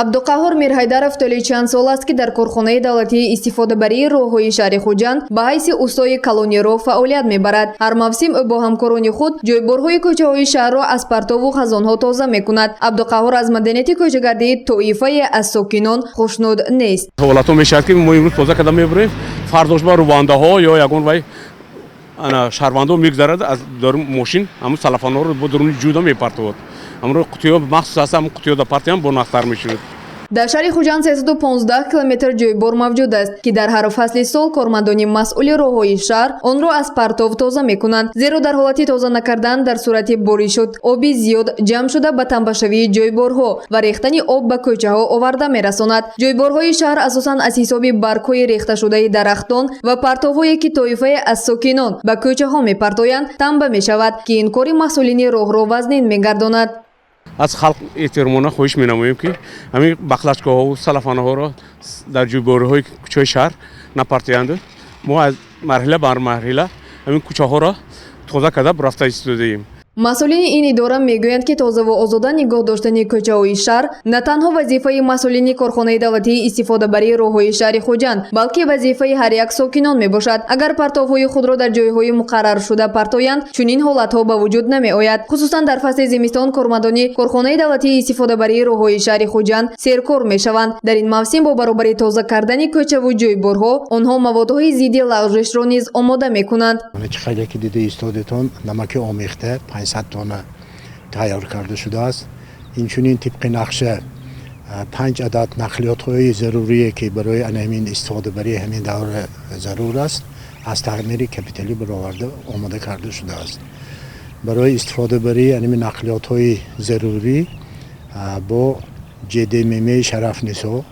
عبدالقهار میرحیدرов طوли чанд сол аст ки дар корхонаи давлатии истифодабарии роҳҳои шаҳри Хуҷанд ба ҳайси устои колониро фаъолият мебарад. ҳар мавсим ӯ бо ҳамкорони худ ҷойборҳои кӯчаҳои шаҳрро аз партову хазонҳо тоза мекунад. Абдуқаҳор аз маданияти кӯчагардии тоифае аз сокинон хушнуд нест. ҳолатҳо мешавад ки мо имрӯз тоза карда мебарем, фардош ба рувандаҳо ё ягон вай шаҳрвандо мегзарад аз дарун мошин ҳамун салафанҳоро бо даруни ҷуда мепартовад. амро қутиё махсус аст, ҳамун қутиё дар партиям бо нахтар мешавад. дар шаҳри Хуҷанд 315 километр ҷойбор мавҷуд аст ки дар ҳар фасли сол кормандони масъули роҳҳои шаҳр онро аз партов тоза мекунанд, зеро дар ҳолати тоза накардан дар сурати боришот оби зиёд ҷамъ шуда ба танбашавии ҷойборҳо ва рехтани об ба кӯчаҳо оварда мерасонад. ҷойборҳои шаҳр асосан аз ҳисоби баргҳои рехташудаи дарахтон ва партовҳое ки тоифае аз сокинон ба кӯчаҳо мепартоянд танба мешавад ки ин кори масъулини роҳро вазнин мегардонад. аз халқ эҳтиромона хоҳиш менамоем ки ҳамин бахлачкаҳо салафанаҳоро дар ҷойборҳои кӯчаҳои шаҳр напартоянду. мо аз марҳила бар марҳила ҳамин кӯчаҳоро тоза карда рафта истодаем. масъулини ин идора мегӯянд ки тозаву озода нигоҳ доштани кӯчаҳои шаҳр на танҳо вазифаи масъулини корхонаи давлатии истифодабарии роҳҳои шаҳри Хуҷанд, балки вазифаи ҳар як сокинон мебошад. агар партовҳои худро дар ҷойҳои муқарраршуда партоянд, чунин ҳолатҳо ба вуҷуд намеояд. хусусан дар фасли зимистон кормандони корхонаи давлатии истифодабарии роҳҳои шаҳри Хуҷанд серкор мешаванд. дар ин мавсим бо баробари тоза кардани кӯчаву ҷойборҳо онҳо маводҳои зидди лағжишро низ омода мекунанд. خیلی که دیده ایستادتان نمک آمیخته 500 تانه تیار کرده شده است. این چنین طبق نقشه 5 عدد نقلیات های ضروری که برای همین استفاده برای همین دوره ضرور است از تعمیر کپیتالی برآورده آماده کرده شده است. برای استفاده برای همین نقلیات های ضروری با JDMM شرف نسا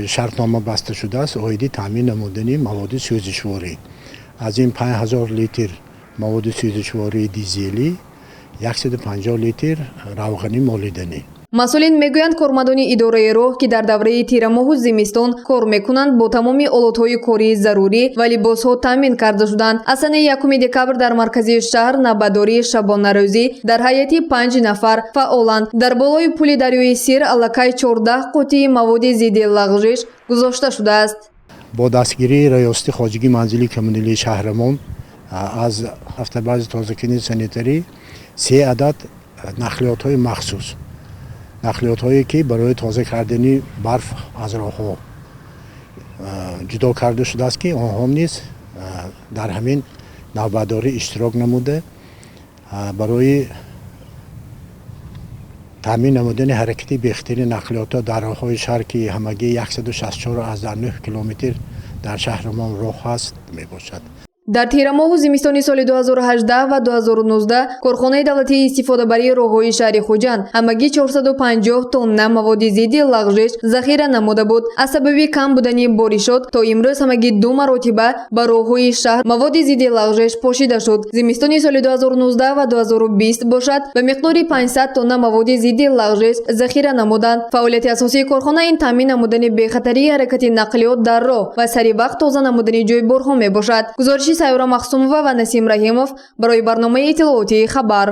شرطنامه بسته شده است عایدی تامین نمودنی مواد سوزشواری. از این 5000 لیتر مواد سوزشواری دیزلی 150 لیتر روغنی مالیدنی. масъулин мегӯянд кормандони идораи роҳ ки дар давраи тирамоҳу зимистон кор мекунанд бо тамоми олатҳои кории зарурӣ ва либосҳо таъмин карда шуданд. аз санаи 1 декабр дар маркази шаҳр навбатдории шабонарӯзӣ дар ҳайати 5 нафар фаъоланд. дар болои пули дарёи Сир аллакай 14 қутии маводи зидди лағжиш гузошта шудааст. با دستگیری ریاست خواجگی منزلی کمونیلی شهرمان از هفته‌باز تازه‌کنی سانیتری 3 عدد نقلیات های مخصوص، نقلیات هایی که برای تازه کردن برف از راه‌ها جدا کرده شده است که آنها نیز در همین نوبتداری اشتراک نموده برای تامین نمودن حرکتی بهترین نقلیات در راه‌های شهر که همگی 164 از 9 کیلومتر در شهرمان راه است میباشد. дар тирамоҳу зимистони соли 2018 ва 2019 корхонаи давлатии истифодабарии роҳҳои шаҳри Хуҷанд ҳамагӣ 450 тонна маводи зидди лағжиш захира намуда буд. аз сабаби кам будани боришот то имрӯз ҳамагӣ 2 маротиба ба роҳҳои шаҳр маводи зидди лағжиш пошида шуд. зимистони соли 2019 ва 2020 бошад ба миқдори 500 тонна маводи зидди лағжиш захира намуданд. фаъолияти асосии корхона ин таъмин намудани бехатарии ҳаракати нақлиёт дар роҳ ва саривақт тоза намудани ҷойборҳо мебошад. гузориши Сайёра Махсумова ва Насим Раҳимов барои барномаи иттилооти Хабар.